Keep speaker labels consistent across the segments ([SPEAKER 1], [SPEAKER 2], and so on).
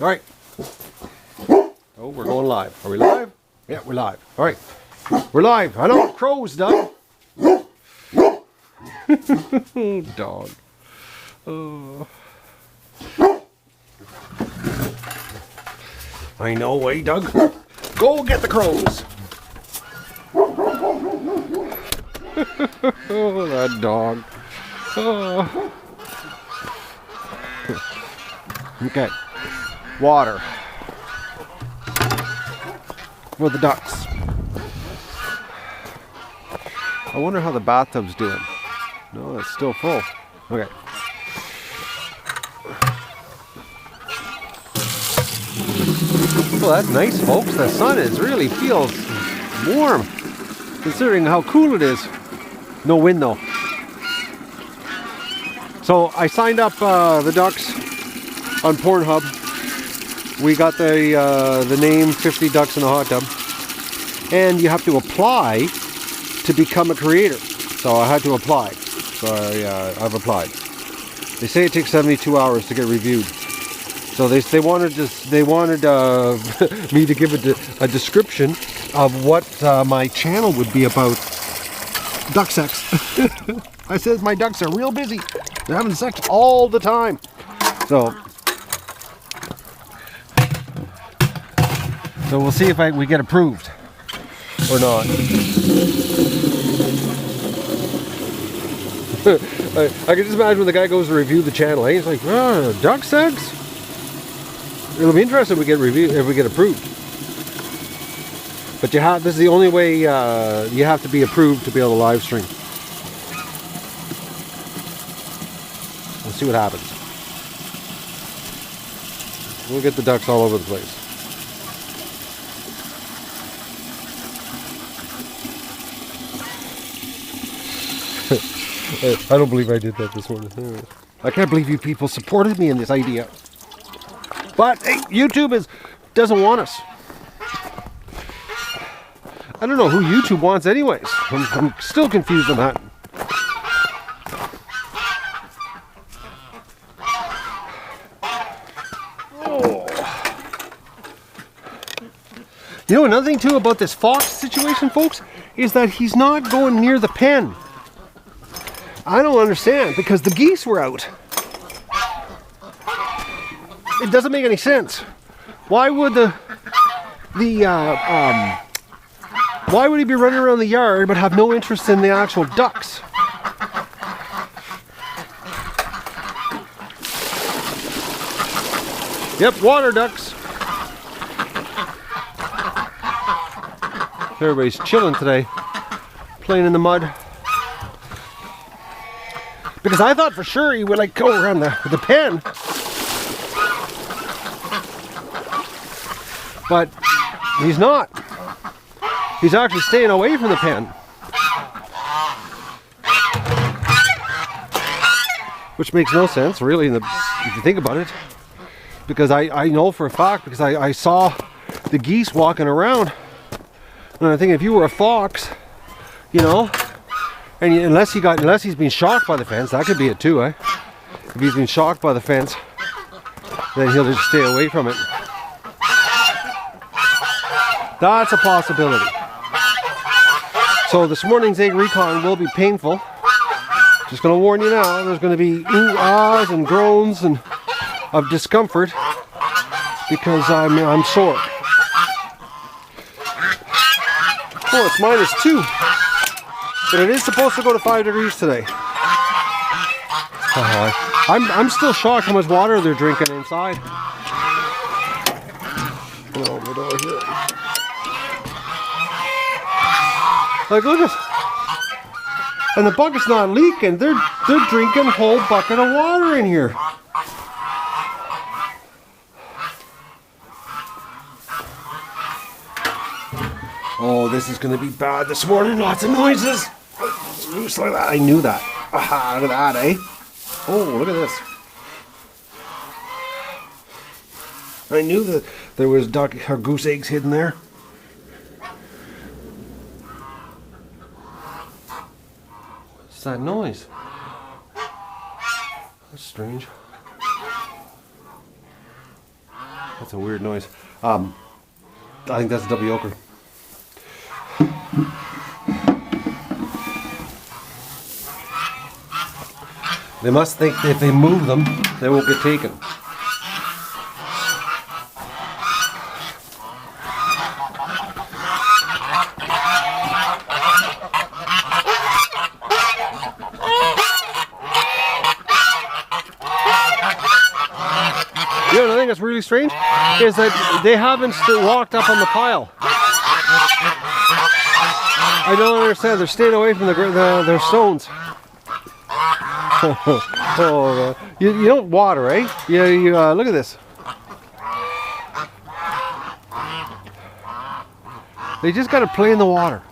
[SPEAKER 1] All right. Oh, we're going live. Are we live? Yeah, we're live. All right. We're live. I know crows, Doug. Dog. Oh. I know, way, Doug. Go get the crows. Oh, that dog. Oh. Okay. Water for the ducks. I wonder how the bathtub's doing. No, it's still full. Okay. Well, that's nice, folks. The sun really feels warm, considering how cool it is. No wind, though. So I signed up the ducks on Pornhub. We got the name 50 Ducks in a Hot Tub. And you have to apply to become a creator. So I had to apply. So I've applied. They say it takes 72 hours to get reviewed. So they wanted me to give a description of what my channel would be about duck sex. I said my ducks are real busy. They're having sex all the time. So we'll see if we get approved or not. I can just imagine when the guy goes to review the channel, he's like, oh, duck sex? It'll be interesting if we get approved. But this is the only way you have to be approved to be able to live stream. We'll see what happens. We'll get the ducks all over the place. I don't believe I did that this morning. I can't believe you people supported me in this idea. But hey, YouTube doesn't want us. I don't know who YouTube wants anyways. I'm still confused on that. Oh. You know, another thing too about this fox situation, folks, is that he's not going near the pen. I don't understand, because the geese were out. It doesn't make any sense. Why would why would he be running around the yard but have no interest in the actual ducks? Yep, water ducks. Everybody's chilling today, playing in the mud. Because I thought for sure he would like go around the pen. But he's not. He's actually staying away from the pen. Which makes no sense, really, if you think about it. Because I know for a fact, because I saw the geese walking around. And I think if you were a fox, you know, and unless he's been shocked by the fence, that could be it too, eh? If he's been shocked by the fence, then he'll just stay away from it. That's a possibility. So this morning's egg recon will be painful. Just going to warn you now, there's going to be ooh, ahs and groans and of discomfort because I'm sore. Oh, it's -2. But it is supposed to go to 5 degrees today. I'm still shocked how much water they're drinking inside. Over here. Like, look at, and the bucket's not leaking. They're drinking a whole bucket of water in here. Oh, this is going to be bad this morning. Lots of noises. Loose like that. I knew that. Aha, look at that, eh? Oh, look at this. I knew that there was duck or goose eggs hidden there. What's that noise? That's strange. That's a weird noise. I think that's a W ochre. They must think that if they move them, they won't get taken. You know, the thing that's really strange is that they haven't walked up on the pile. I don't understand. They're staying away from their stones. Oh, you don't water, eh? You look at this. They just got to play in the water.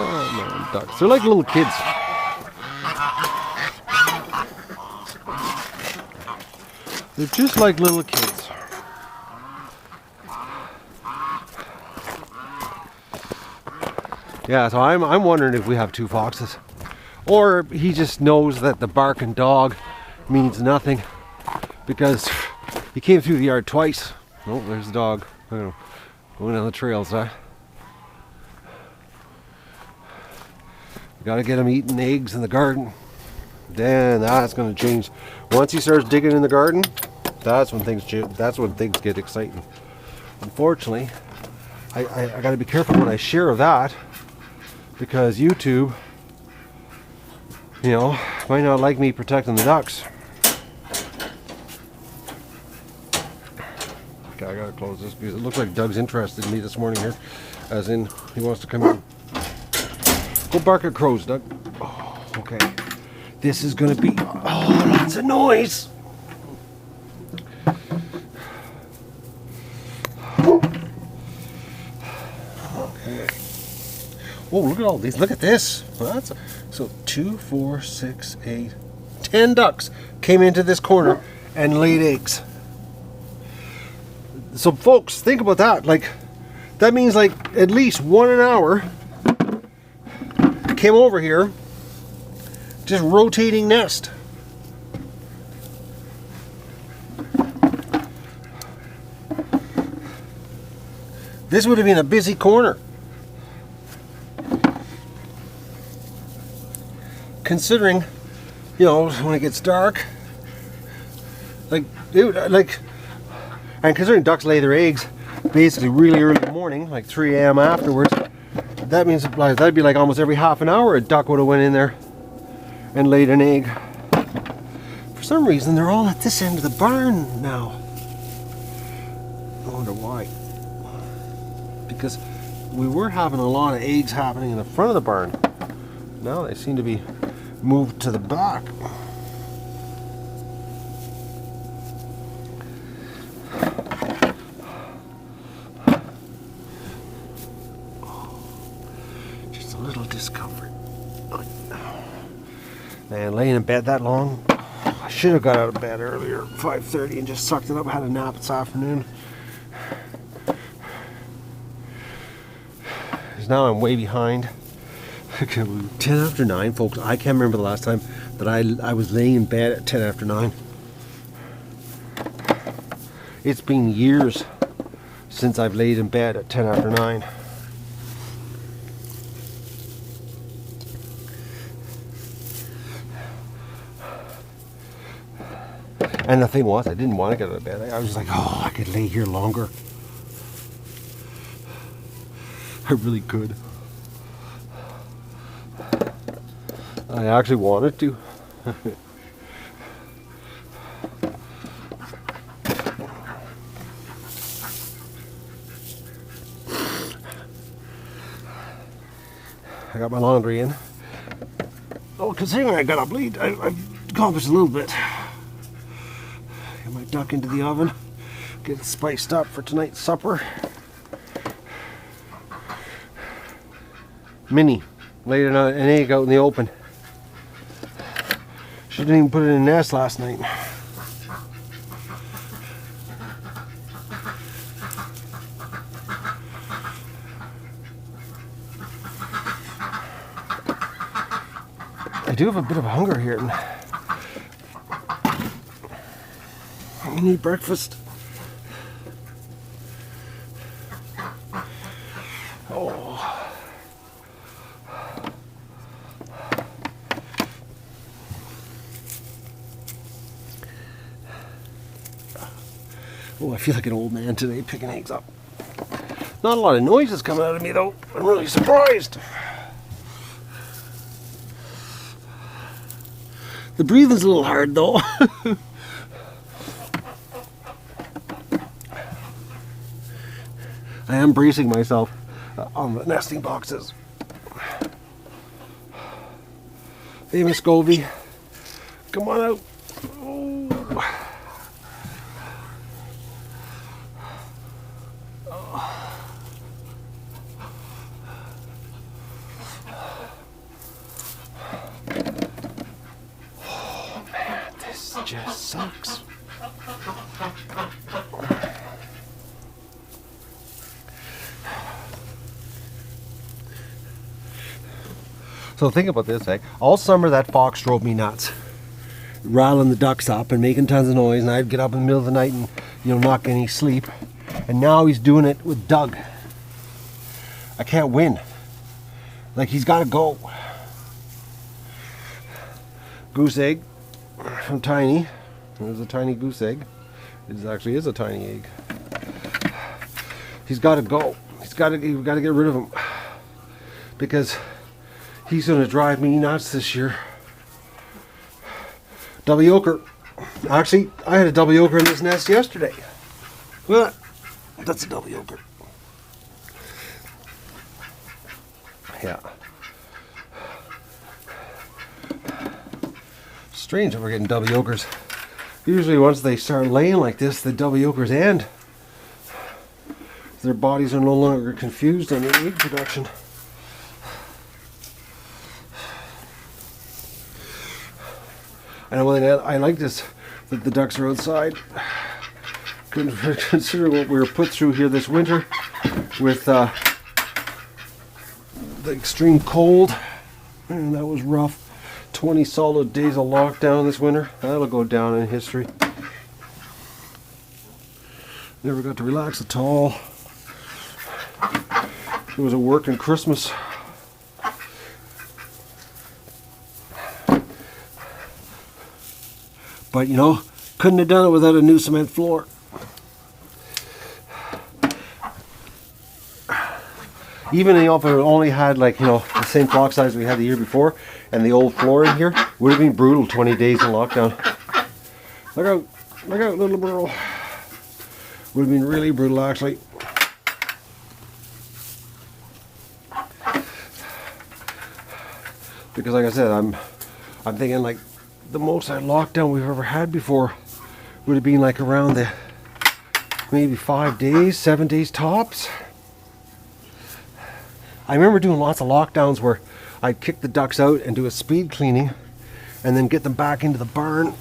[SPEAKER 1] Oh man, ducks. They're like little kids. They're just like little kids. Yeah, so I'm wondering if we have 2 foxes. Or he just knows that the barking dog means nothing. Because he came through the yard twice. Oh, there's the dog. I don't know, going on the trails, huh? Gotta get him eating eggs in the garden. Then that's gonna change. Once he starts digging in the garden, that's when things get exciting. Unfortunately, I gotta be careful when I share that, because YouTube, you know, might not like me protecting the ducks. Okay, I gotta close this because it looks like Doug's interested in me this morning here, as in he wants to come in. Go bark at crows, Doug. Oh, okay. This is gonna be lots of noise. Okay. Oh, look at all these. Look at this. Well, so 2, 4, 6, 8, 10 ducks came into this corner and laid eggs. So folks, think about that. Like, that means like at least 1 an hour came over here, just rotating nest. This would have been a busy corner. Considering, you know, when it gets dark, and considering ducks lay their eggs basically really early in the morning, like 3 a.m. afterwards, that means that'd be like almost every half an hour a duck would have went in there and laid an egg. For some reason, they're all at this end of the barn now. I wonder why. Because we were having a lot of eggs happening in the front of the barn. Now they seem to be moved to the back. Just a little discomfort. Man, laying in bed that long, I should have got out of bed earlier, 5:30, and just sucked it up, had a nap this afternoon. Because now I'm way behind. 10 after 9, folks. I can't remember the last time that I was laying in bed at 10 after 9. It's been years since I've laid in bed at 10 after 9. And the thing was, I didn't want to get out of bed. I was like, oh, I could lay here longer. I really could. I actually wanted to. I got my laundry in. Oh, considering I got up late, I've accomplished a little bit. Get my duck into the oven, get it spiced up for tonight's supper. Minnie laid an egg out in the open. She didn't even put it in a nest last night. I do have a bit of hunger here. and eat breakfast. Oh. Oh, I feel like an old man today picking eggs up. Not a lot of noises coming out of me though. I'm really surprised. The breathing's a little hard though. I am bracing myself on the nesting boxes. Hey, Miss Govey, come on out. Oh. Oh man, this just sucks. So think about this, all summer that fox drove me nuts, riling the ducks up and making tons of noise, and I'd get up in the middle of the night and, you know, not get any sleep. And now he's doing it with Doug. I can't win. Like, he's got to go. Goose egg from Tiny. There's a tiny goose egg. It actually is a tiny egg. He's got to go. We've got to get rid of him, because he's going to drive me nuts this year. Double yoker. Actually, I had a double yoker in this nest yesterday. Look at that. That's a double yoker. Yeah. Strange that we're getting double yokers. Usually once they start laying like this, the double yokers end. Their bodies are no longer confused on the egg production. And one thing I like this, that the ducks are outside. Consider what we were put through here this winter with the extreme cold, and that was rough. 20 solid days of lockdown this winter. That'll go down in history. Never got to relax at all. It was a working Christmas. But you know, couldn't have done it without a new cement floor. Even if it only had, like, you know, the same flock size we had the year before and the old floor in here, would have been brutal 20 days in lockdown. Look out, little girl. Would have been really brutal, actually. Because like I said, I'm thinking like the most lockdown we've ever had before would have been like around the maybe 5 days, 7 days tops. I remember doing lots of lockdowns where I'd kick the ducks out and do a speed cleaning and then get them back into the barn.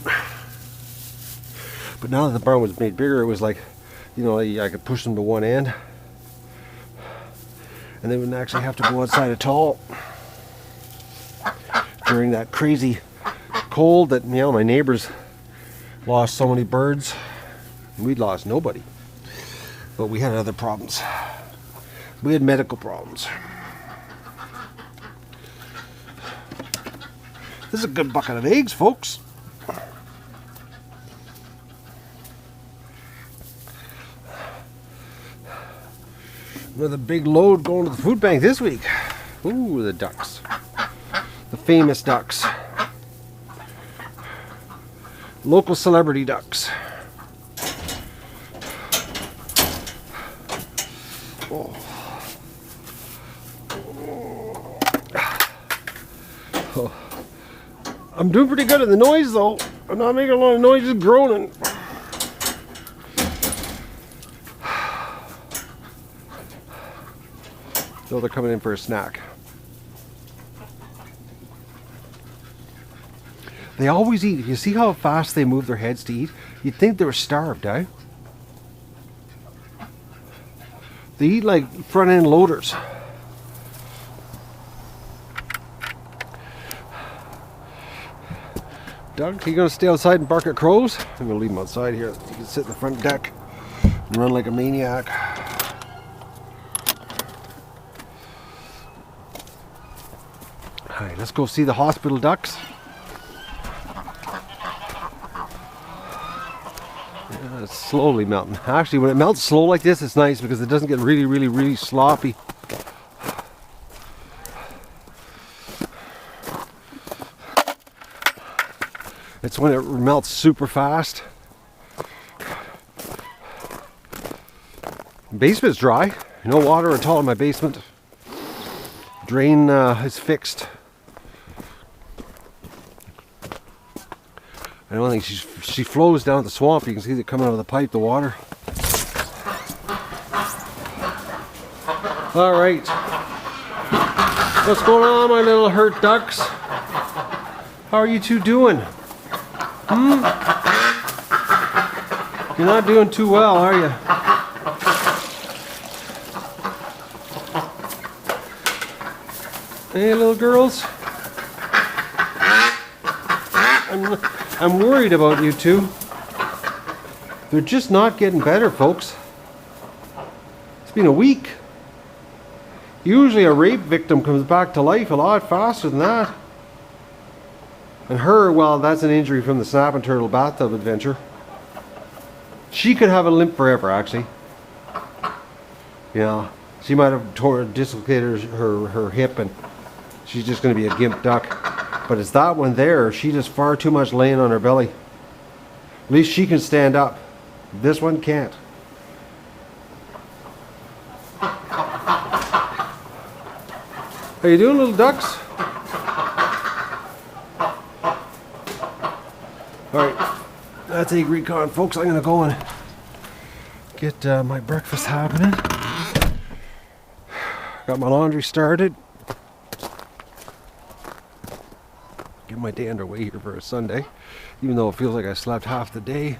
[SPEAKER 1] But now that the barn was made bigger, it was like, you know, I could push them to one end and they wouldn't actually have to go outside at all during that crazy cold that, you know, my neighbors lost so many birds. We'd lost nobody, but we had other problems. We had medical problems. This is a good bucket of eggs, folks. Another big load going to the food bank this week. Ooh, the ducks. The famous ducks. Local celebrity ducks. Oh. Oh. I'm doing pretty good at the noise though. I'm not making a lot of noise, just groaning. So they're coming in for a snack. They always eat. You see how fast they move their heads to eat? You'd think they were starved, eh? They eat like front end loaders. Doug, you gonna stay outside and bark at crows? I'm gonna leave him outside here. You can sit in the front deck and run like a maniac. Alright, let's go see the hospital ducks. Yeah, it's slowly melting. Actually, when it melts slow like this, it's nice because it doesn't get really sloppy. It's when it melts super fast. Basement's dry. No water at all in my basement. Drain is fixed. I don't think she flows down the swamp. You can see it coming out of the pipe, the water. All right. What's going on, my little hurt ducks? How are you two doing? You're not doing too well, are you? Hey, little girls. I'm worried about you two. They're just not getting better, folks. It's been a week. Usually a rape victim comes back to life a lot faster than that. And her, well, that's an injury from the snapping turtle bathtub adventure. She could have a limp forever, actually. Yeah, she might have dislocated her hip, and she's just going to be a gimp duck. But it's that one there. She does far too much laying on her belly. At least she can stand up. This one can't. How you doing, little ducks? Alright, that's a Recon, folks. I'm going to go and get my breakfast happening. Got my laundry started. Get my day underway here for a Sunday, even though it feels like I slept half the day.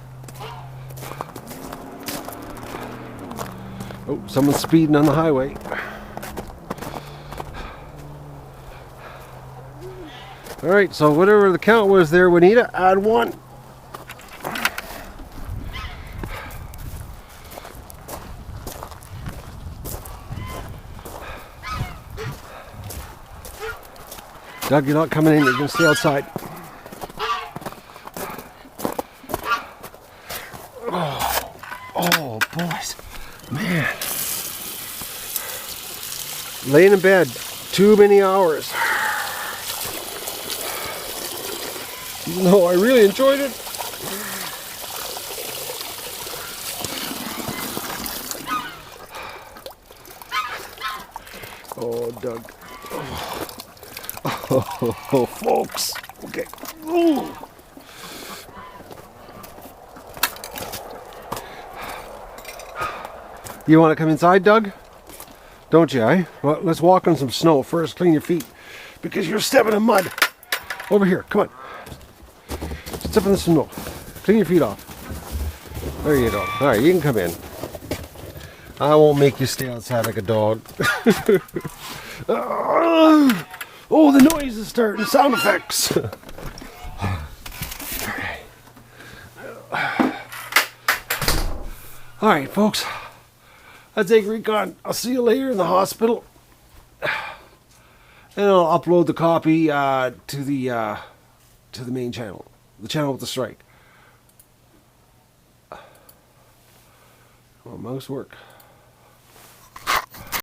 [SPEAKER 1] Oh, someone's speeding on the highway. Alright, so whatever the count was there, Juanita, add one. Doug, you're not coming in, you're going to stay outside. Oh, boys. Man. Laying in bed too many hours. Even though I really enjoyed it. Oh, Doug. Oh, folks. Okay. Ooh. You want to come inside, Doug? Don't you, eh? Well, let's walk on some snow first. Clean your feet. Because you're stepping in mud. Over here. Come on. Step in the snow. Clean your feet off. There you go. Alright, you can come in. I won't make you stay outside like a dog. Oh, the noise is starting. Sound effects. Alright, folks. That's a Recon. I'll see you later in the hospital. And I'll upload the copy to the main channel. The channel with the strike. Well, mouse work.